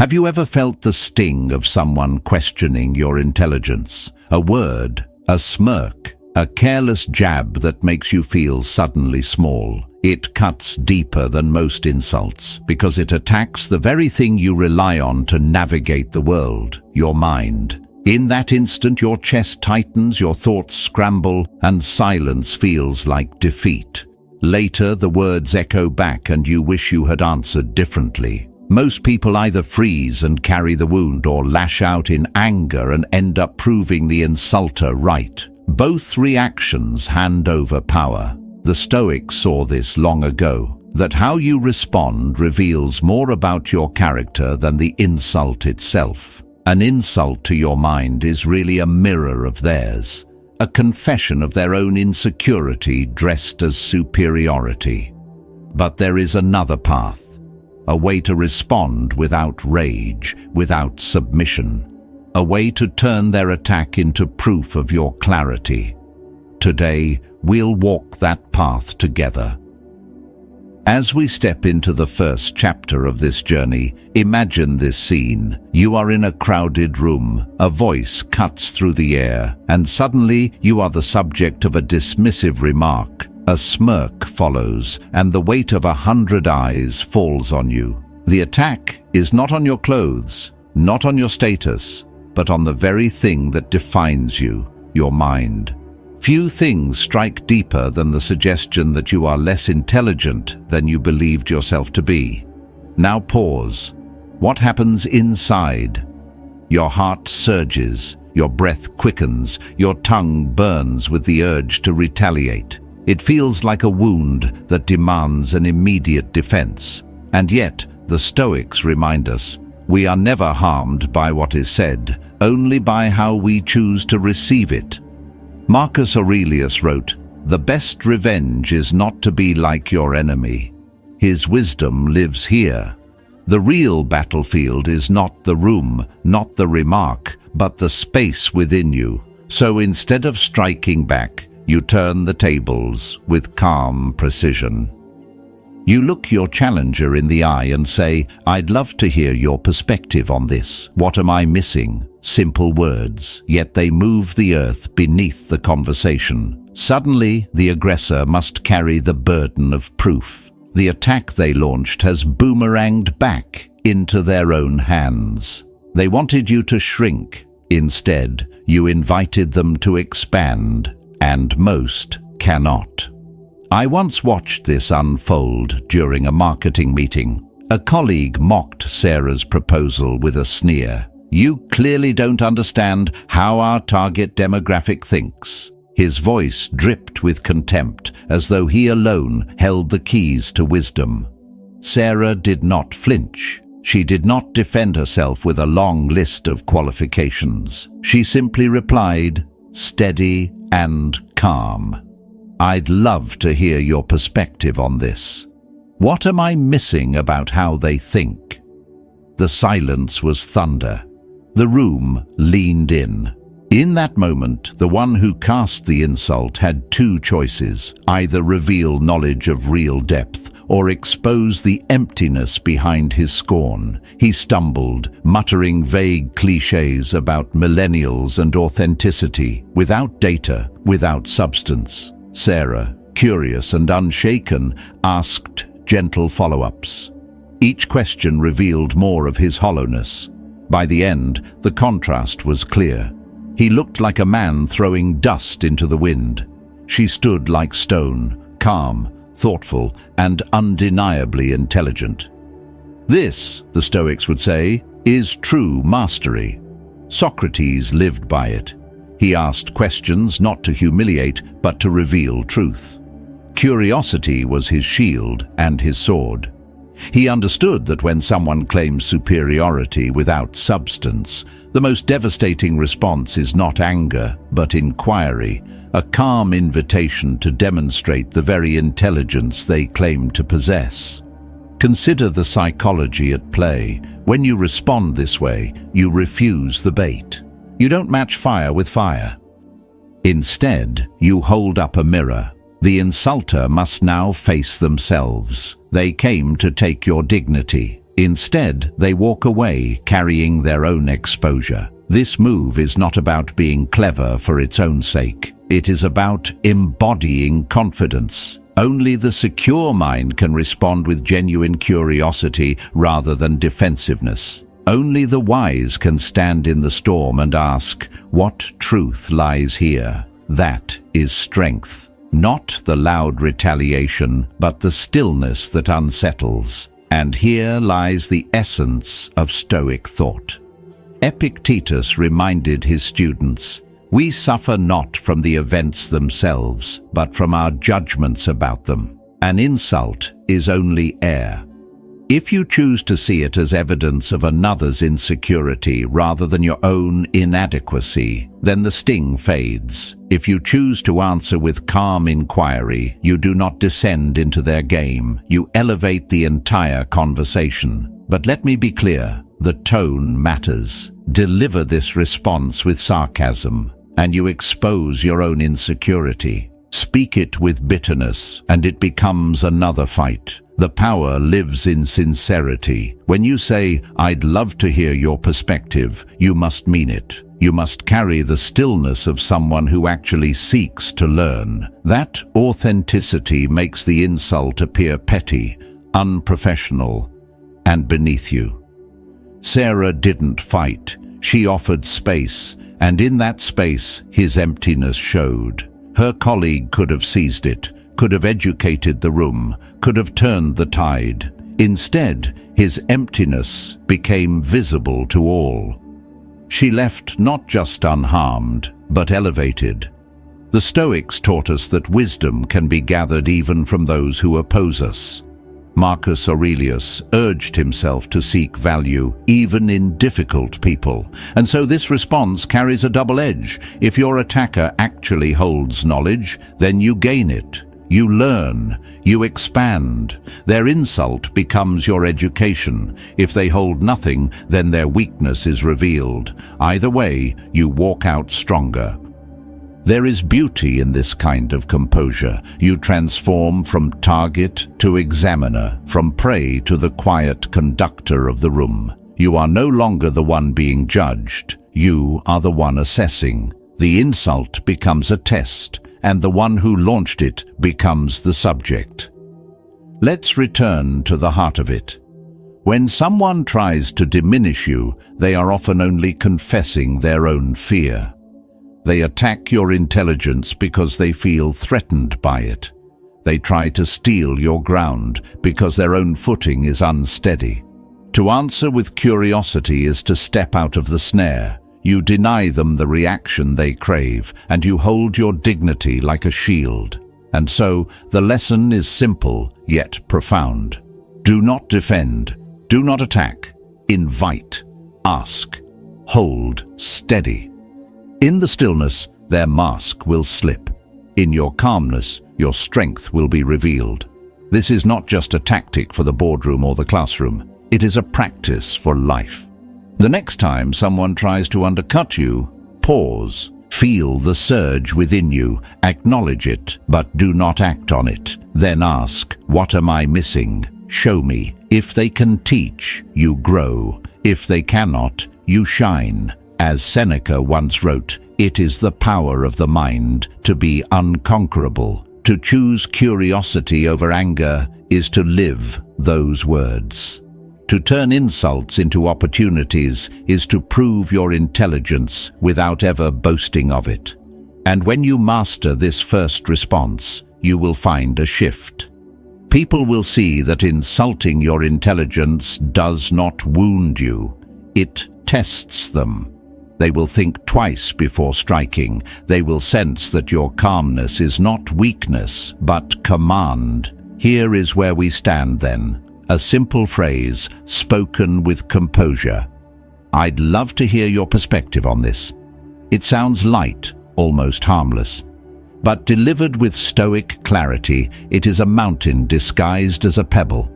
Have you ever felt the sting of someone questioning your intelligence? A word, a smirk, a careless jab that makes you feel suddenly small. It cuts deeper than most insults because it attacks the very thing you rely on to navigate the world, your mind. In that instant, your chest tightens, your thoughts scramble, and silence feels like defeat. Later, the words echo back and you wish you had answered differently. Most people either freeze and carry the wound or lash out in anger and end up proving the insulter right. Both reactions hand over power. The Stoics saw this long ago, that how you respond reveals more about your character than the insult itself. An insult to your mind is really a mirror of theirs, a confession of their own insecurity dressed as superiority. But there is another path, a way to respond without rage, without submission, a way to turn their attack into proof of your clarity. Today, we'll walk that path together. As we step into the first chapter of this journey, imagine this scene. You are in a crowded room, a voice cuts through the air, and suddenly you are the subject of a dismissive remark. A smirk follows, and the weight of 100 eyes falls on you. The attack is not on your clothes, not on your status, but on the very thing that defines you, your mind. Few things strike deeper than the suggestion that you are less intelligent than you believed yourself to be. Now pause. What happens inside? Your heart surges, your breath quickens, your tongue burns with the urge to retaliate. It feels like a wound that demands an immediate defense. And yet, the Stoics remind us, we are never harmed by what is said, only by how we choose to receive it. Marcus Aurelius wrote, "The best revenge is not to be like your enemy. His wisdom lives here." The real battlefield is not the room, not the remark, but the space within you. So instead of striking back, you turn the tables with calm precision. You look your challenger in the eye and say, "I'd love to hear your perspective on this. What am I missing?" Simple words, yet they move the earth beneath the conversation. Suddenly, the aggressor must carry the burden of proof. The attack they launched has boomeranged back into their own hands. They wanted you to shrink. Instead, you invited them to expand, and most cannot. I once watched this unfold during a marketing meeting. A colleague mocked Sarah's proposal with a sneer. "You clearly don't understand how our target demographic thinks." His voice dripped with contempt, as though he alone held the keys to wisdom. Sarah did not flinch. She did not defend herself with a long list of qualifications. She simply replied, steady and calm, "I'd love to hear your perspective on this. What am I missing about how they think?" The silence was thunder. The room leaned in. In that moment, the one who cast the insult had two choices: either reveal knowledge of real depth or expose the emptiness behind his scorn. He stumbled, muttering vague cliches about millennials and authenticity, without data, without substance. Sarah, curious and unshaken, asked gentle follow-ups. Each question revealed more of his hollowness. By the end, the contrast was clear. He looked like a man throwing dust into the wind. She stood like stone, calm, thoughtful, and undeniably intelligent. This, the Stoics would say, is true mastery. Socrates lived by it. He asked questions not to humiliate, but to reveal truth. Curiosity was his shield and his sword. He understood that when someone claims superiority without substance, the most devastating response is not anger, but inquiry, a calm invitation to demonstrate the very intelligence they claim to possess. Consider the psychology at play. When you respond this way, you refuse the bait. You don't match fire with fire. Instead, you hold up a mirror. The insulter must now face themselves. They came to take your dignity. Instead, they walk away carrying their own exposure. This move is not about being clever for its own sake. It is about embodying confidence. Only the secure mind can respond with genuine curiosity rather than defensiveness. Only the wise can stand in the storm and ask, "What truth lies here?" That is strength. Not the loud retaliation, but the stillness that unsettles. And here lies the essence of Stoic thought. Epictetus reminded his students, "We suffer not from the events themselves, but from our judgments about them. An insult is only air." If you choose to see it as evidence of another's insecurity rather than your own inadequacy, then the sting fades. If you choose to answer with calm inquiry, you do not descend into their game. You elevate the entire conversation. But let me be clear, the tone matters. Deliver this response with sarcasm, and you expose your own insecurity. Speak it with bitterness, and it becomes another fight. The power lives in sincerity. When you say, "I'd love to hear your perspective," you must mean it. You must carry the stillness of someone who actually seeks to learn. That authenticity makes the insult appear petty, unprofessional, and beneath you. Sarah didn't fight. She offered space, and in that space, his emptiness showed. Her colleague could have seized it, could have educated the room, could have turned the tide. Instead, his emptiness became visible to all. She left not just unharmed, but elevated. The Stoics taught us that wisdom can be gathered even from those who oppose us. Marcus Aurelius urged himself to seek value even in difficult people. And so this response carries a double edge. If your attacker actually holds knowledge, then you gain it. You learn, you expand. Their insult becomes your education. If they hold nothing, then their weakness is revealed. Either way, you walk out stronger. There is beauty in this kind of composure. You transform from target to examiner, from prey to the quiet conductor of the room. You are no longer the one being judged. You are the one assessing. The insult becomes a test, and the one who launched it becomes the subject. Let's return to the heart of it. When someone tries to diminish you, they are often only confessing their own fear. They attack your intelligence because they feel threatened by it. They try to steal your ground because their own footing is unsteady. To answer with curiosity is to step out of the snare. You deny them the reaction they crave, and you hold your dignity like a shield. And so, the lesson is simple, yet profound. Do not defend. Do not attack. Invite. Ask. Hold steady. In the stillness, their mask will slip. In your calmness, your strength will be revealed. This is not just a tactic for the boardroom or the classroom. It is a practice for life. The next time someone tries to undercut you, pause. Feel the surge within you. Acknowledge it, but do not act on it. Then ask, "What am I missing? Show me." If they can teach, you grow. If they cannot, you shine. As Seneca once wrote, it is the power of the mind to be unconquerable. To choose curiosity over anger is to live those words. To turn insults into opportunities is to prove your intelligence without ever boasting of it. And when you master this first response, you will find a shift. People will see that insulting your intelligence does not wound you. It tests them. They will think twice before striking. They will sense that your calmness is not weakness, but command. Here is where we stand then. A simple phrase, spoken with composure. I'd love to hear your perspective on this. It sounds light, almost harmless. But delivered with stoic clarity, it is a mountain disguised as a pebble.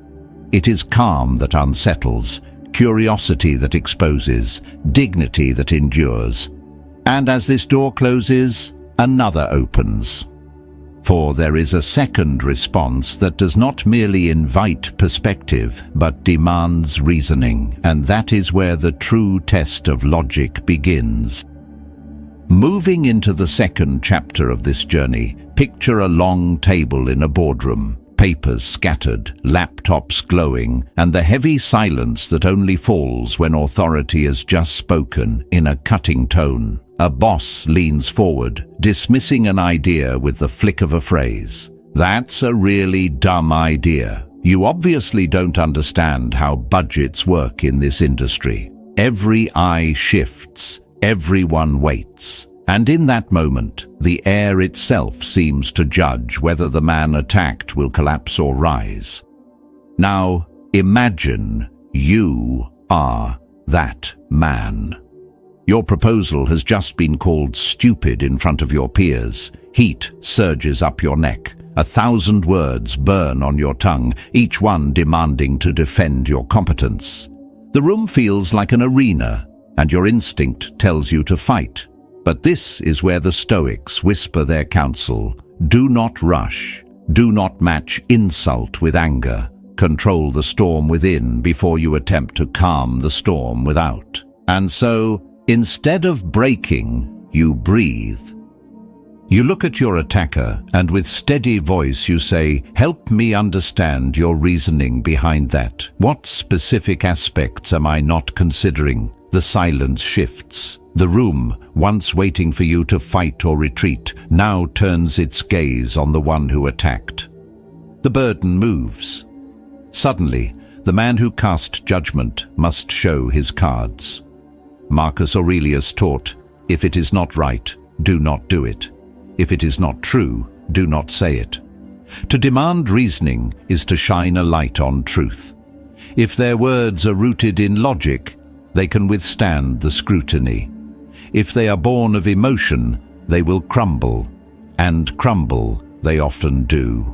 It is calm that unsettles, curiosity that exposes, dignity that endures. And as this door closes, another opens. For there is a second response that does not merely invite perspective, but demands reasoning, and that is where the true test of logic begins. Moving into the second chapter of this journey, picture a long table in a boardroom, papers scattered, laptops glowing, and the heavy silence that only falls when authority has just spoken in a cutting tone. A boss leans forward, dismissing an idea with the flick of a phrase. "That's a really dumb idea. You obviously don't understand how budgets work in this industry." Every eye shifts, everyone waits. And in that moment, the air itself seems to judge whether the man attacked will collapse or rise. Now, imagine you are that man. Your proposal has just been called stupid in front of your peers. Heat surges up your neck. 1,000 words burn on your tongue, each one demanding to defend your competence. The room feels like an arena, and your instinct tells you to fight. But this is where the Stoics whisper their counsel. Do not rush. Do not match insult with anger. Control the storm within before you attempt to calm the storm without. And so, instead of breaking, you breathe. You look at your attacker and with steady voice you say, "Help me understand your reasoning behind that. What specific aspects am I not considering?" The silence shifts. The room, once waiting for you to fight or retreat, now turns its gaze on the one who attacked. The burden moves. Suddenly, the man who cast judgment must show his cards. Marcus Aurelius taught, "If it is not right, do not do it. If it is not true, do not say it." To demand reasoning is to shine a light on truth. If their words are rooted in logic, they can withstand the scrutiny. If they are born of emotion, they will crumble, and crumble they often do.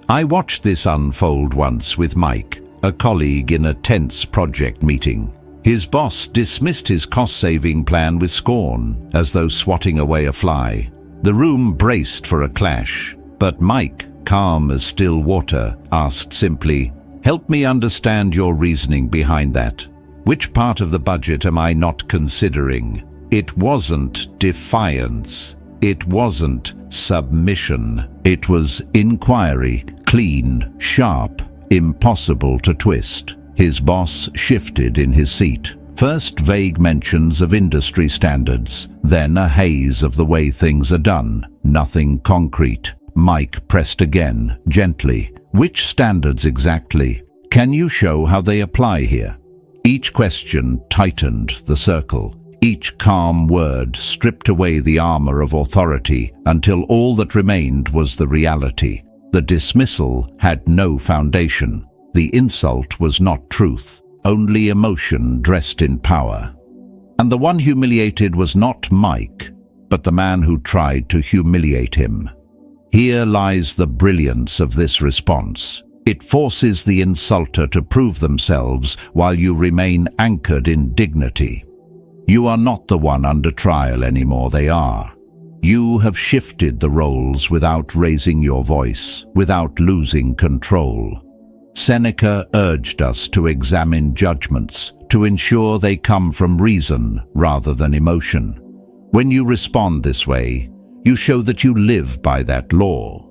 I watched this unfold once with Mike, a colleague in a tense project meeting. His boss dismissed his cost-saving plan with scorn, as though swatting away a fly. The room braced for a clash, but Mike, calm as still water, asked simply, "Help me understand your reasoning behind that. Which part of the budget am I not considering?" It wasn't defiance. It wasn't submission. It was inquiry, clean, sharp, impossible to twist. His boss shifted in his seat. First vague mentions of industry standards, then a haze of the way things are done. Nothing concrete. Mike pressed again, gently. "Which standards exactly? Can you show how they apply here?" Each question tightened the circle. Each calm word stripped away the armor of authority until all that remained was the reality. The dismissal had no foundation. The insult was not truth, only emotion dressed in power. And the one humiliated was not Mike, but the man who tried to humiliate him. Here lies the brilliance of this response. It forces the insulter to prove themselves while you remain anchored in dignity. You are not the one under trial anymore, they are. You have shifted the roles without raising your voice, without losing control. Seneca urged us to examine judgments, to ensure they come from reason rather than emotion. When you respond this way, you show that you live by that law.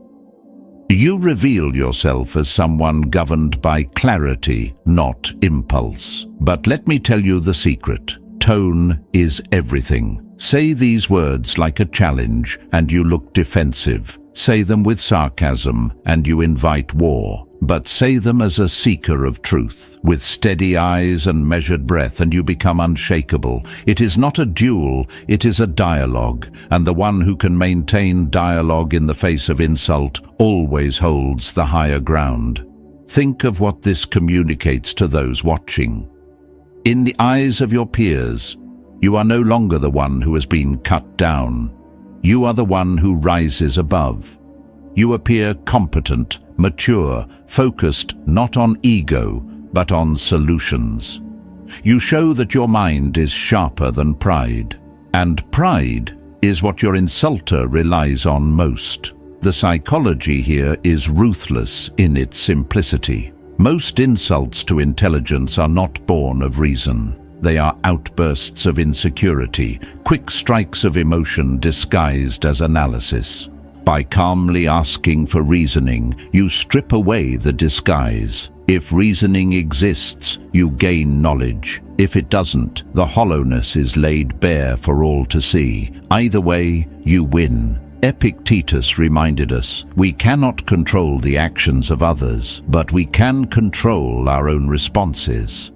You reveal yourself as someone governed by clarity, not impulse. But let me tell you the secret. Tone is everything. Say these words like a challenge, and you look defensive. Say them with sarcasm, and you invite war. But say them as a seeker of truth, with steady eyes and measured breath, and you become unshakable. It is not a duel, it is a dialogue, and the one who can maintain dialogue in the face of insult always holds the higher ground. Think of what this communicates to those watching. In the eyes of your peers, you are no longer the one who has been cut down. You are the one who rises above. You appear competent, mature, focused not on ego, but on solutions. You show that your mind is sharper than pride. And pride is what your insulter relies on most. The psychology here is ruthless in its simplicity. Most insults to intelligence are not born of reason. They are outbursts of insecurity, quick strikes of emotion disguised as analysis. By calmly asking for reasoning, you strip away the disguise. If reasoning exists, you gain knowledge. If it doesn't, the hollowness is laid bare for all to see. Either way, you win. Epictetus reminded us, we cannot control the actions of others, but we can control our own responses.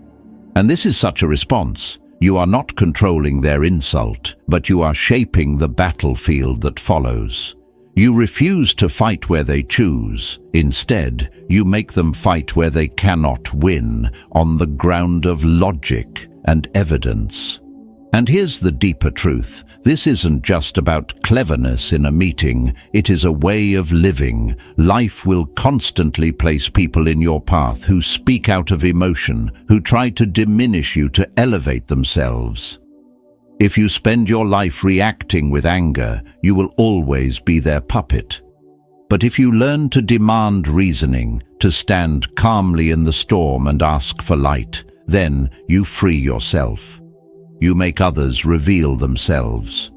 And this is such a response. You are not controlling their insult, but you are shaping the battlefield that follows. You refuse to fight where they choose. Instead, you make them fight where they cannot win, on the ground of logic and evidence. And here's the deeper truth. This isn't just about cleverness in a meeting. It is a way of living. Life will constantly place people in your path who speak out of emotion, who try to diminish you to elevate themselves. If you spend your life reacting with anger, you will always be their puppet. But if you learn to demand reasoning, to stand calmly in the storm and ask for light, then you free yourself. You make others reveal themselves.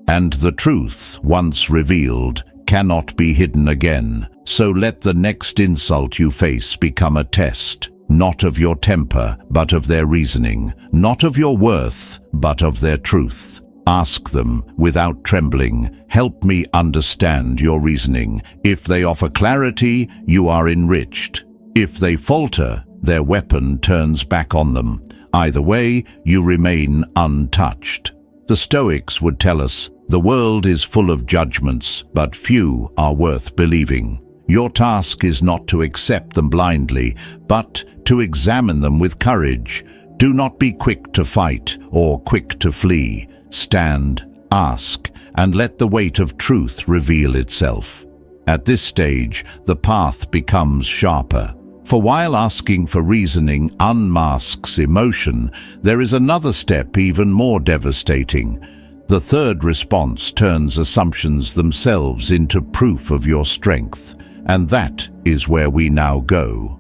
And the truth, once revealed, cannot be hidden again. So let the next insult you face become a test, not of your temper, but of their reasoning, not of your worth, but of their truth. Ask them, without trembling, help me understand your reasoning. If they offer clarity, you are enriched. If they falter, their weapon turns back on them. Either way, you remain untouched. The Stoics would tell us, the world is full of judgments, but few are worth believing. Your task is not to accept them blindly, but to examine them with courage. Do not be quick to fight or quick to flee. Stand, ask, and let the weight of truth reveal itself. At this stage, the path becomes sharper. For while asking for reasoning unmasks emotion, there is another step even more devastating. The third response turns assumptions themselves into proof of your strength, and that is where we now go.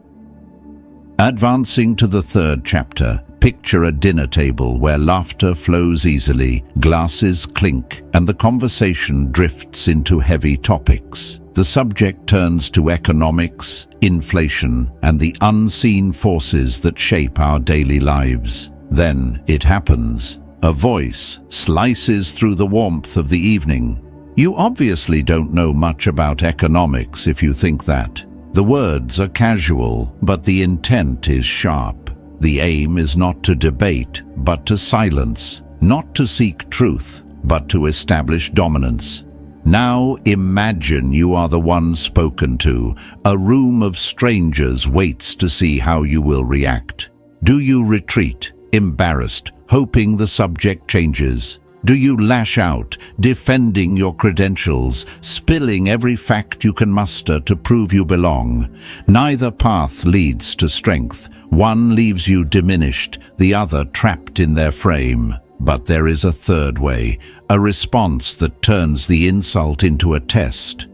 Advancing to the third chapter, picture a dinner table where laughter flows easily, glasses clink, and the conversation drifts into heavy topics. The subject turns to economics, inflation, and the unseen forces that shape our daily lives. Then it happens. A voice slices through the warmth of the evening. You obviously don't know much about economics if you think that. The words are casual, but the intent is sharp. The aim is not to debate, but to silence. Not to seek truth, but to establish dominance. Now imagine you are the one spoken to. A room of strangers waits to see how you will react. Do you retreat, embarrassed, hoping the subject changes? Do you lash out, defending your credentials, spilling every fact you can muster to prove you belong? Neither path leads to strength. One leaves you diminished, the other trapped in their frame. But there is a third way, a response that turns the insult into a test.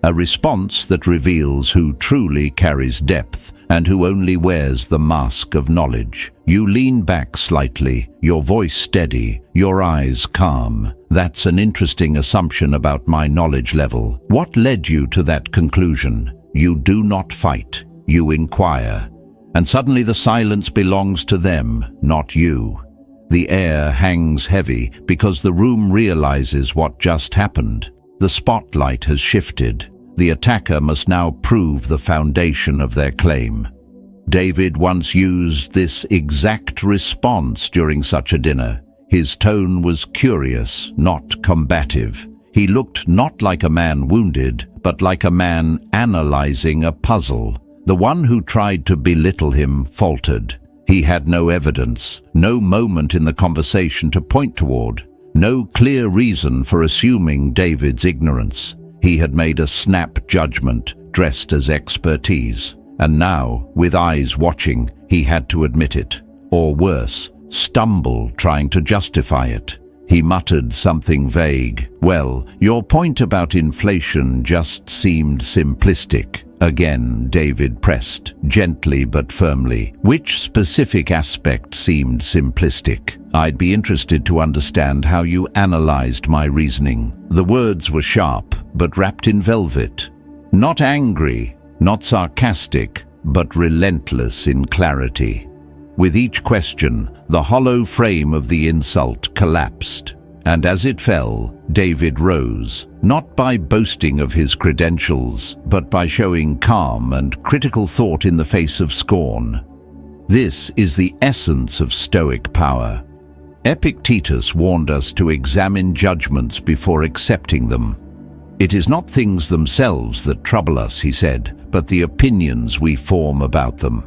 A response that reveals who truly carries depth and who only wears the mask of knowledge. You lean back slightly, your voice steady, your eyes calm. That's an interesting assumption about my knowledge level. What led you to that conclusion? You do not fight, you inquire. And suddenly the silence belongs to them, not you. The air hangs heavy because the room realizes what just happened. The spotlight has shifted. The attacker must now prove the foundation of their claim. David once used this exact response during such a dinner. His tone was curious, not combative. He looked not like a man wounded, but like a man analyzing a puzzle. The one who tried to belittle him faltered. He had no evidence, no moment in the conversation to point toward, no clear reason for assuming David's ignorance. He had made a snap judgment dressed as expertise, and now, with eyes watching, he had to admit it, or worse, stumble trying to justify it. He muttered something vague. "Well, your point about inflation just seemed simplistic." Again, David pressed, gently but firmly. "Which specific aspect seemed simplistic? I'd be interested to understand how you analyzed my reasoning." The words were sharp, but wrapped in velvet. Not angry, not sarcastic, but relentless in clarity. With each question, the hollow frame of the insult collapsed. And as it fell, David rose, not by boasting of his credentials, but by showing calm and critical thought in the face of scorn. This is the essence of Stoic power. Epictetus warned us to examine judgments before accepting them. "It is not things themselves that trouble us," he said, "but the opinions we form about them."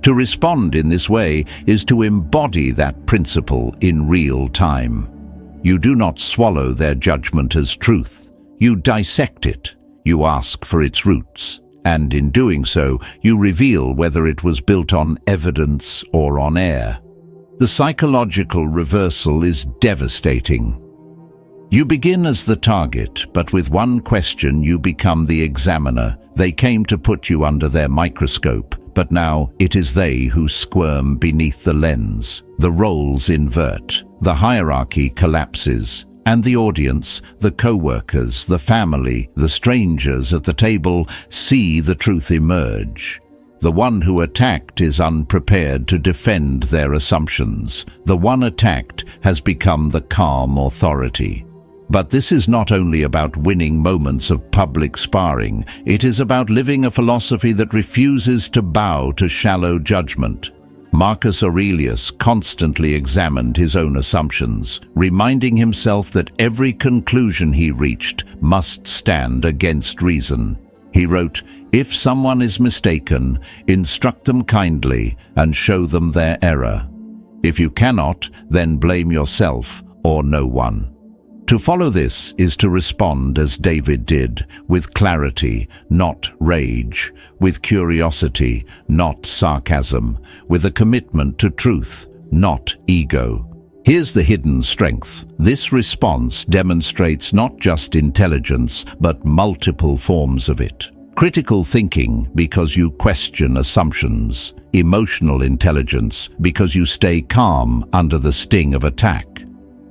To respond in this way is to embody that principle in real time. You do not swallow their judgment as truth. You dissect it. You ask for its roots. And in doing so, you reveal whether it was built on evidence or on air. The psychological reversal is devastating. You begin as the target, but with one question you become the examiner. They came to put you under their microscope, but now it is they who squirm beneath the lens. The roles invert. The hierarchy collapses, and the audience, the co-workers, the family, the strangers at the table see the truth emerge. The one who attacked is unprepared to defend their assumptions. The one attacked has become the calm authority. But this is not only about winning moments of public sparring. It is about living a philosophy that refuses to bow to shallow judgment. Marcus Aurelius constantly examined his own assumptions, reminding himself that every conclusion he reached must stand against reason. He wrote, "If someone is mistaken, instruct them kindly and show them their error. If you cannot, then blame yourself or no one." To follow this is to respond as David did, with clarity, not rage, with curiosity, not sarcasm, with a commitment to truth, not ego. Here's the hidden strength. This response demonstrates not just intelligence, but multiple forms of it. Critical thinking, because you question assumptions. Emotional intelligence, because you stay calm under the sting of attack.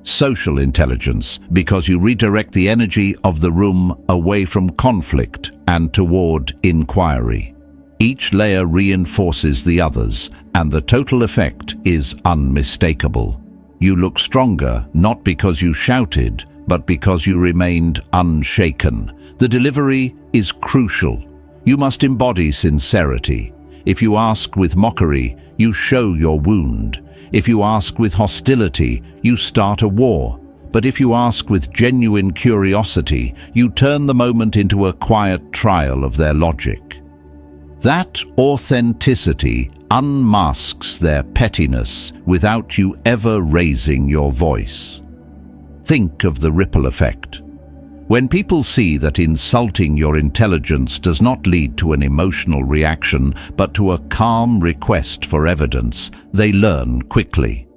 Social intelligence, because you redirect the energy of the room away from conflict and toward inquiry. Each layer reinforces the others, and the total effect is unmistakable. You look stronger, not because you shouted, but because you remained unshaken. The delivery is crucial. You must embody sincerity. If you ask with mockery, you show your wound. If you ask with hostility, you start a war. But if you ask with genuine curiosity, you turn the moment into a quiet trial of their logic. That authenticity unmasks their pettiness without you ever raising your voice. Think of the ripple effect. When people see that insulting your intelligence does not lead to an emotional reaction, but to a calm request for evidence, they learn quickly.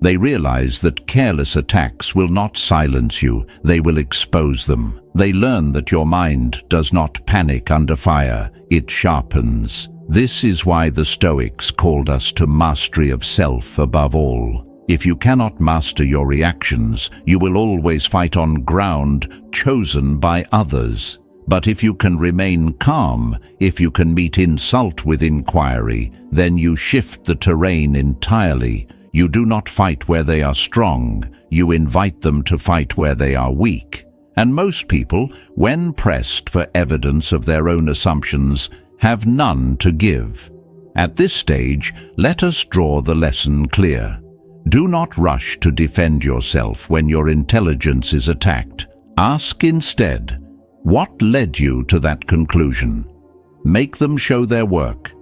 They realize that careless attacks will not silence you, they will expose them. They learn that your mind does not panic under fire, it sharpens. This is why the Stoics called us to mastery of self above all. If you cannot master your reactions, you will always fight on ground chosen by others. But if you can remain calm, if you can meet insult with inquiry, then you shift the terrain entirely. You do not fight where they are strong, you invite them to fight where they are weak. And most people, when pressed for evidence of their own assumptions, have none to give. At this stage, let us draw the lesson clear. Do not rush to defend yourself when your intelligence is attacked. Ask instead, what led you to that conclusion? Make them show their work,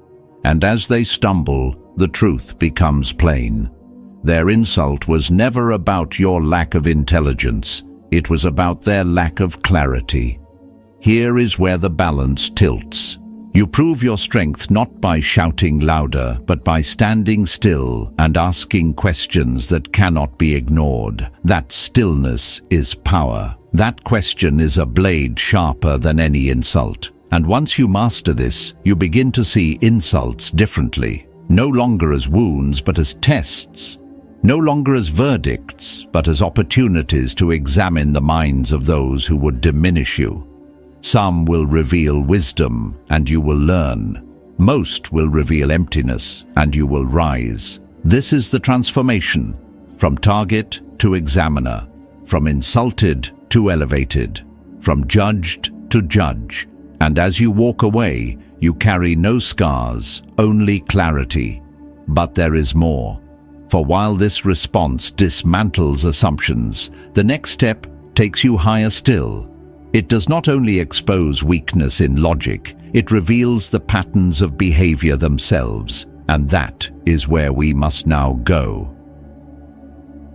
and as they stumble, the truth becomes plain. Their insult was never about your lack of intelligence, it was about their lack of clarity. Here is where the balance tilts. You prove your strength not by shouting louder, but by standing still and asking questions that cannot be ignored. That stillness is power. That question is a blade sharper than any insult. And once you master this, you begin to see insults differently. No longer as wounds, but as tests. No longer as verdicts, but as opportunities to examine the minds of those who would diminish you. Some will reveal wisdom, and you will learn. Most will reveal emptiness, and you will rise. This is the transformation, from target to examiner, from insulted to elevated, from judged to judge. And as you walk away, you carry no scars, only clarity. But there is more. For while this response dismantles assumptions, the next step takes you higher still. It does not only expose weakness in logic, it reveals the patterns of behavior themselves, and that is where we must now go.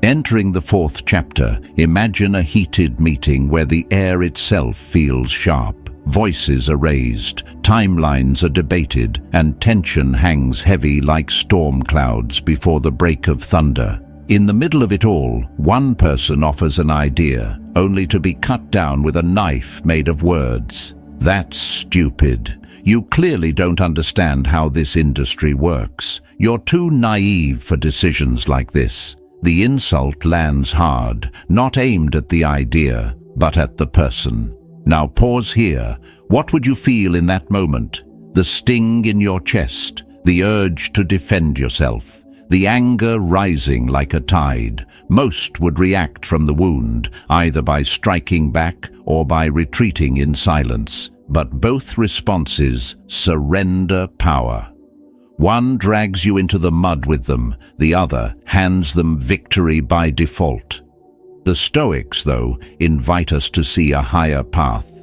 Entering the fourth chapter, imagine a heated meeting where the air itself feels sharp. Voices are raised, timelines are debated, and tension hangs heavy like storm clouds before the break of thunder. In the middle of it all, one person offers an idea, only to be cut down with a knife made of words. That's stupid. You clearly don't understand how this industry works. You're too naive for decisions like this. The insult lands hard, not aimed at the idea, but at the person. Now pause here. What would you feel in that moment? The sting in your chest, the urge to defend yourself, the anger rising like a tide. Most would react from the wound, either by striking back or by retreating in silence. But both responses surrender power. One drags you into the mud with them, the other hands them victory by default. The Stoics, though, invite us to see a higher path.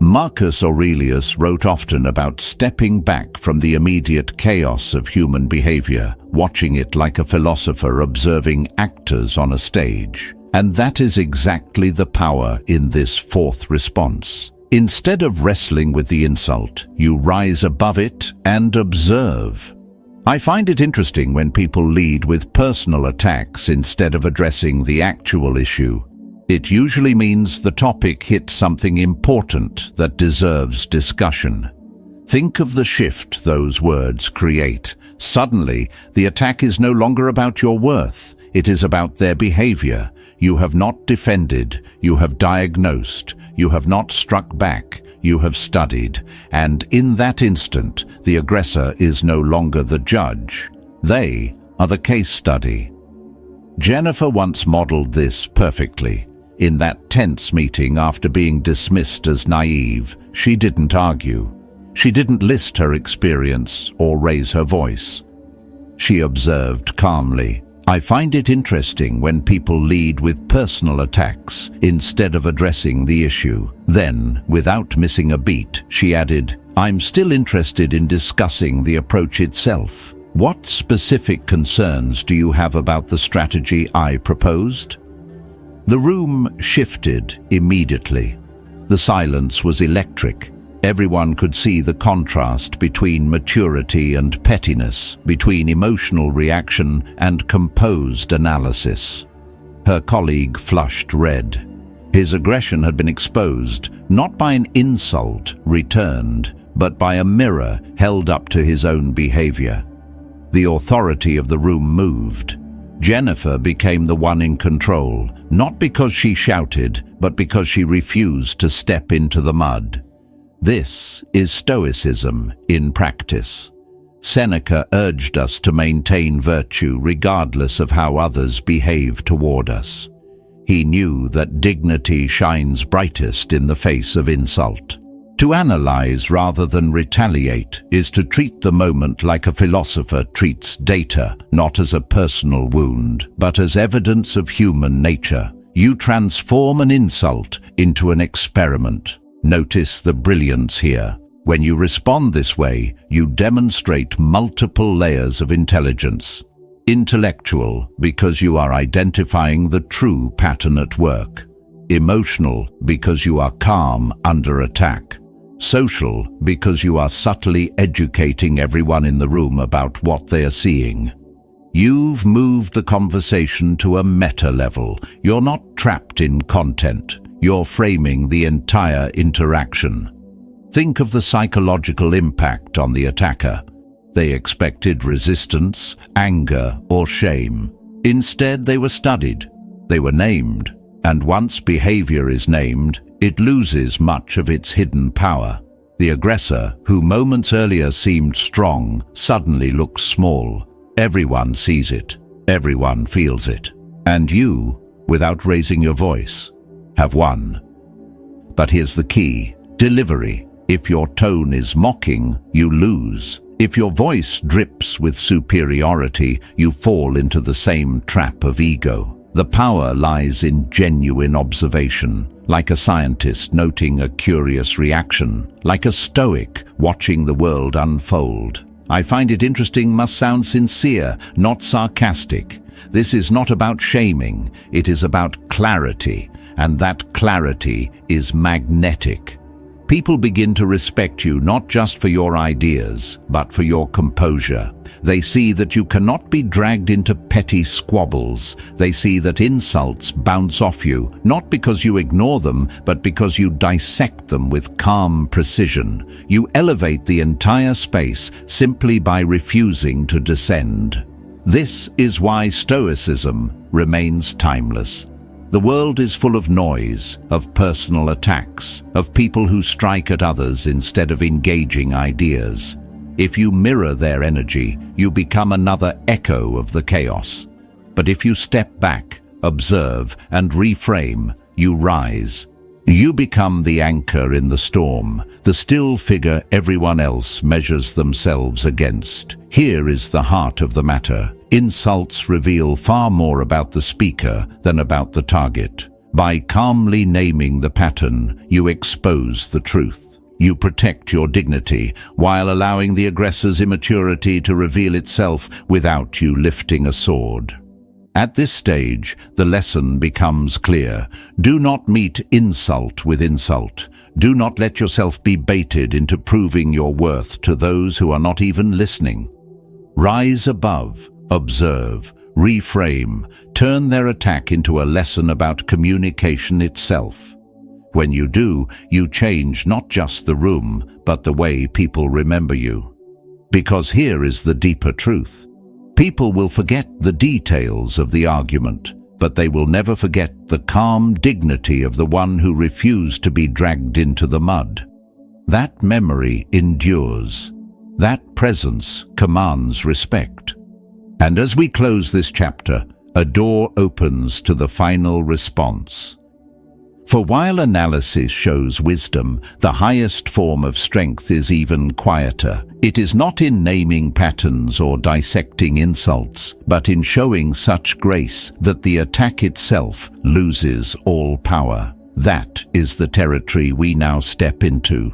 Marcus Aurelius wrote often about stepping back from the immediate chaos of human behavior, watching it like a philosopher observing actors on a stage. And that is exactly the power in this fourth response. Instead of wrestling with the insult, you rise above it and observe. I find it interesting when people lead with personal attacks instead of addressing the actual issue. It usually means the topic hit something important that deserves discussion. Think of the shift those words create. Suddenly, the attack is no longer about your worth. It is about their behavior. You have not defended. You have diagnosed. You have not struck back. You have studied. And in that instant, the aggressor is no longer the judge. They are the case study. Jennifer once modeled this perfectly. In that tense meeting after being dismissed as naive, she didn't argue. She didn't list her experience or raise her voice. She observed calmly. I find it interesting when people lead with personal attacks instead of addressing the issue. Then, without missing a beat, she added, I'm still interested in discussing the approach itself. What specific concerns do you have about the strategy I proposed? The room shifted immediately. The silence was electric. Everyone could see the contrast between maturity and pettiness, between emotional reaction and composed analysis. Her colleague flushed red. His aggression had been exposed, not by an insult returned, but by a mirror held up to his own behavior. The authority of the room moved. Jennifer became the one in control, not because she shouted, but because she refused to step into the mud. This is Stoicism in practice. Seneca urged us to maintain virtue regardless of how others behave toward us. He knew that dignity shines brightest in the face of insult. To analyze rather than retaliate is to treat the moment like a philosopher treats data, not as a personal wound, but as evidence of human nature. You transform an insult into an experiment. Notice the brilliance here. When you respond this way, you demonstrate multiple layers of intelligence. Intellectual, because you are identifying the true pattern at work. Emotional, because you are calm under attack. Social, because you are subtly educating everyone in the room about what they are seeing. You've moved the conversation to a meta level. You're not trapped in content. You're framing the entire interaction. Think of the psychological impact on the attacker. They expected resistance, anger, or shame. Instead, they were studied. They were named. And once behavior is named, it loses much of its hidden power. The aggressor, who moments earlier seemed strong, suddenly looks small. Everyone sees it. Everyone feels it. And you, without raising your voice, have won. But here's the key: delivery. If your tone is mocking, you lose. If your voice drips with superiority, you fall into the same trap of ego. The power lies in genuine observation, like a scientist noting a curious reaction, like a Stoic watching the world unfold. I find it interesting must sound sincere, not sarcastic. This is not about shaming, it is about clarity, and that clarity is magnetic. People begin to respect you not just for your ideas, but for your composure. They see that you cannot be dragged into petty squabbles. They see that insults bounce off you, not because you ignore them, but because you dissect them with calm precision. You elevate the entire space simply by refusing to descend. This is why Stoicism remains timeless. The world is full of noise, of personal attacks, of people who strike at others instead of engaging ideas. If you mirror their energy, you become another echo of the chaos. But if you step back, observe, and reframe, you rise. You become the anchor in the storm, the still figure everyone else measures themselves against. Here is the heart of the matter. Insults reveal far more about the speaker than about the target. By calmly naming the pattern, you expose the truth. You protect your dignity while allowing the aggressor's immaturity to reveal itself without you lifting a sword. At this stage, the lesson becomes clear. Do not meet insult with insult. Do not let yourself be baited into proving your worth to those who are not even listening. Rise above, observe, reframe, turn their attack into a lesson about communication itself. When you do, you change not just the room, but the way people remember you. Because here is the deeper truth. People will forget the details of the argument, but they will never forget the calm dignity of the one who refused to be dragged into the mud. That memory endures. That presence commands respect. And as we close this chapter, a door opens to the final response. For while analysis shows wisdom, the highest form of strength is even quieter. It is not in naming patterns or dissecting insults, but in showing such grace that the attack itself loses all power. That is the territory we now step into.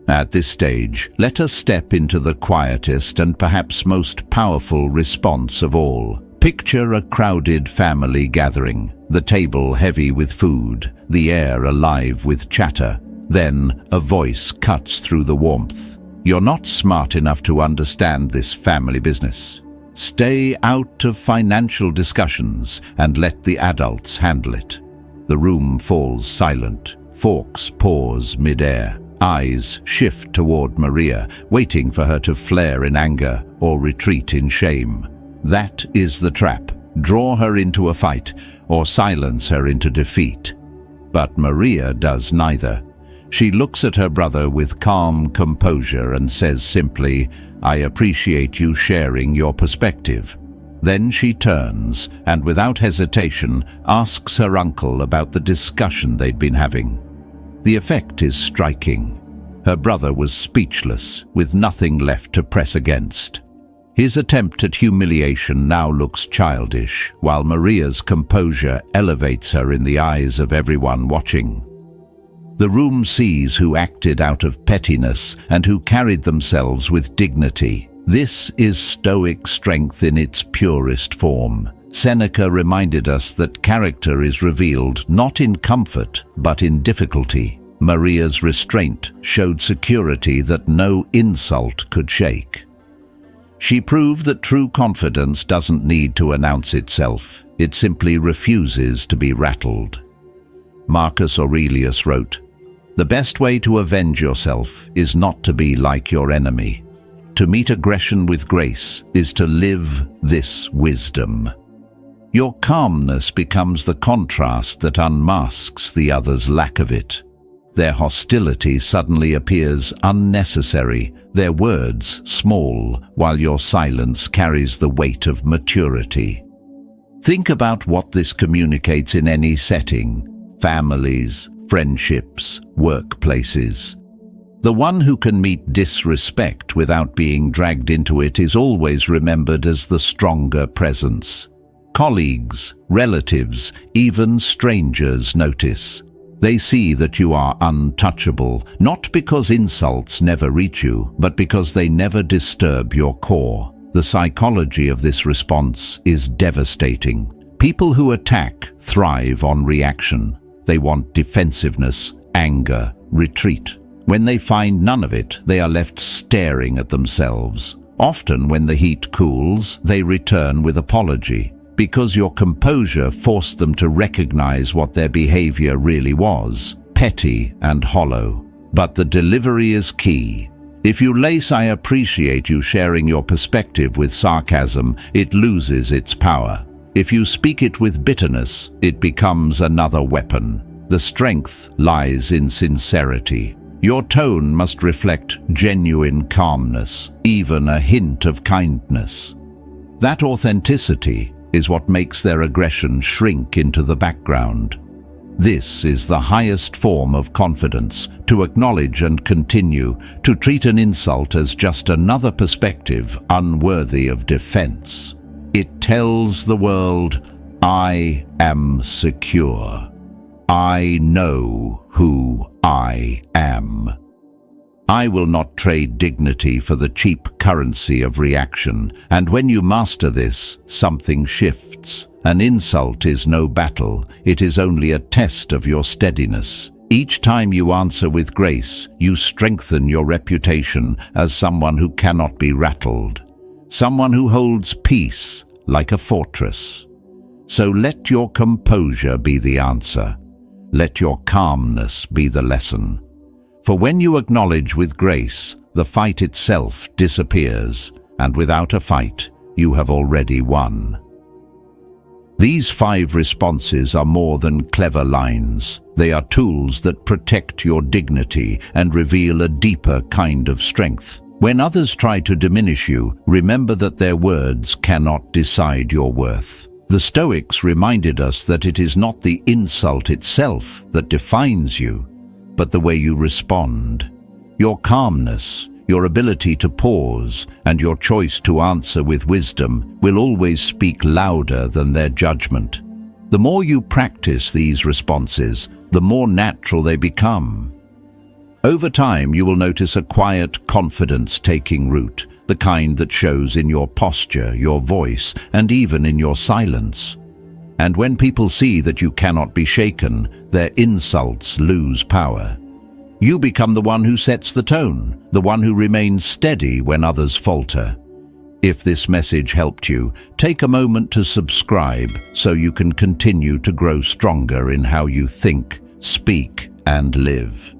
At this stage, let us step into the quietest and perhaps most powerful response of all. Picture a crowded family gathering, the table heavy with food, the air alive with chatter. Then a voice cuts through the warmth. You're not smart enough to understand this family business. Stay out of financial discussions and let the adults handle it. The room falls silent. Forks pause mid-air. Eyes shift toward Maria, waiting for her to flare in anger or retreat in shame. That is the trap. Draw her into a fight or silence her into defeat. But Maria does neither. She looks at her brother with calm composure and says simply, "I appreciate you sharing your perspective." Then she turns and without hesitation asks her uncle about the discussion they'd been having. The effect is striking. Her brother was speechless, with nothing left to press against. His attempt at humiliation now looks childish, while Maria's composure elevates her in the eyes of everyone watching. The room sees who acted out of pettiness and who carried themselves with dignity. This is Stoic strength in its purest form. Seneca reminded us that character is revealed not in comfort, but in difficulty. Maria's restraint showed security that no insult could shake. She proved that true confidence doesn't need to announce itself. It simply refuses to be rattled. Marcus Aurelius wrote, "The best way to avenge yourself is not to be like your enemy. To meet aggression with grace is to live this wisdom." Your calmness becomes the contrast that unmasks the other's lack of it. Their hostility suddenly appears unnecessary, their words small, while your silence carries the weight of maturity. Think about what this communicates in any setting: families, friendships, workplaces. The one who can meet disrespect without being dragged into it is always remembered as the stronger presence. Colleagues, relatives, even strangers notice. They see that you are untouchable, not because insults never reach you, but because they never disturb your core. The psychology of this response is devastating. People who attack thrive on reaction. They want defensiveness, anger, retreat. When they find none of it, they are left staring at themselves. Often when the heat cools, they return with apology, because your composure forced them to recognize what their behavior really was: petty and hollow. But the delivery is key. If you lace "I appreciate you sharing your perspective" with sarcasm, it loses its power. If you speak it with bitterness, it becomes another weapon. The strength lies in sincerity. Your tone must reflect genuine calmness, even a hint of kindness. That authenticity is what makes their aggression shrink into the background. This is the highest form of confidence: to acknowledge and continue, to treat an insult as just another perspective unworthy of defense. It tells the world, "I am secure. I know who I am. I will not trade dignity for the cheap currency of reaction." And when you master this, something shifts. An insult is no battle, it is only a test of your steadiness. Each time you answer with grace, you strengthen your reputation as someone who cannot be rattled, someone who holds peace like a fortress. So let your composure be the answer. Let your calmness be the lesson. For when you acknowledge with grace, the fight itself disappears, and without a fight, you have already won. These 5 responses are more than clever lines. They are tools that protect your dignity and reveal a deeper kind of strength. When others try to diminish you, remember that their words cannot decide your worth. The Stoics reminded us that it is not the insult itself that defines you, but the way you respond. Your calmness, your ability to pause, and your choice to answer with wisdom will always speak louder than their judgment. The more you practice these responses, the more natural they become. Over time, you will notice a quiet confidence taking root, the kind that shows in your posture, your voice, and even in your silence. And when people see that you cannot be shaken, their insults lose power. You become the one who sets the tone, the one who remains steady when others falter. If this message helped you, take a moment to subscribe so you can continue to grow stronger in how you think, speak, and live.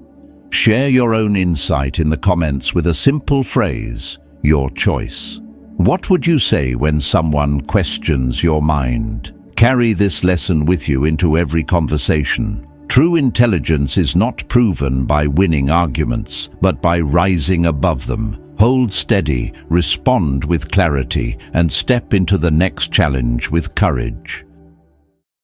Share your own insight in the comments with a simple phrase: your choice. What would you say when someone questions your mind? Carry this lesson with you into every conversation. True intelligence is not proven by winning arguments, but by rising above them. Hold steady, respond with clarity, and step into the next challenge with courage.